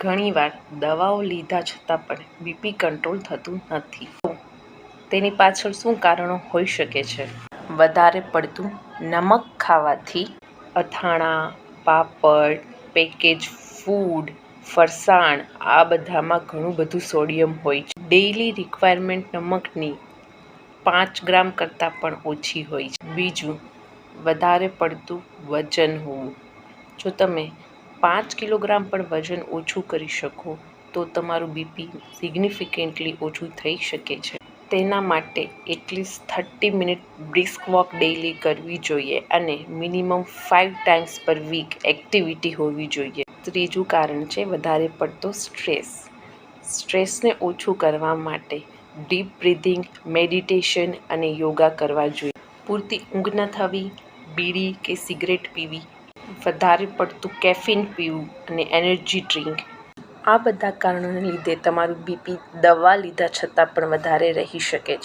ઘણીવાર દવાઓ લીધા છતાં પણ બીપી કંટ્રોલ થતું નથી. તો તેની પાછળ શું કારણો હોઈ શકે છે? વધારે પડતું નમક ખાવાથી, અથાણાં, પાપડ, પેકેજ ફૂડ, ફરસાણ આ બધામાં ઘણું બધું સોડિયમ હોય છે. ડેઈલી રિક્વાયરમેન્ટ નમકની 5 ગ્રામ કરતાં પણ ઓછી હોય છે. બીજું, વધારે પડતું વજન હોવું. જો તમે 5 કિલોગ્રામ પણ વજન ઓછું કરી શકો તો તમારું બીપી સિગ્નિફિકન્ટલી ઓછું થઈ શકે છે. તેના માટે at least 30 minute brisk walk daily કરવી જોઈએ અને મિનિમમ 5 ટાઈમ્સ પર વીક એક્ટિવિટી હોવી જોઈએ. ત્રીજું કારણ છે વધારે પડતો સ્ટ્રેસ. સ્ટ્રેસને ઓછું કરવા માટે ડીપ બ્રીથિંગ, મેડિટેશન અને યોગા કરવા જોઈએ. પૂરતી ઊંઘ ન થવી, બીડી કે સિગરેટ પીવી, વધારે પડતું કેફીન પીવું અને એનર્જી ડ્રિંક આ બધા કારણોને લીધે તમારું બીપી દવા લીધા છતાં પણ વધારે રહી શકે છે.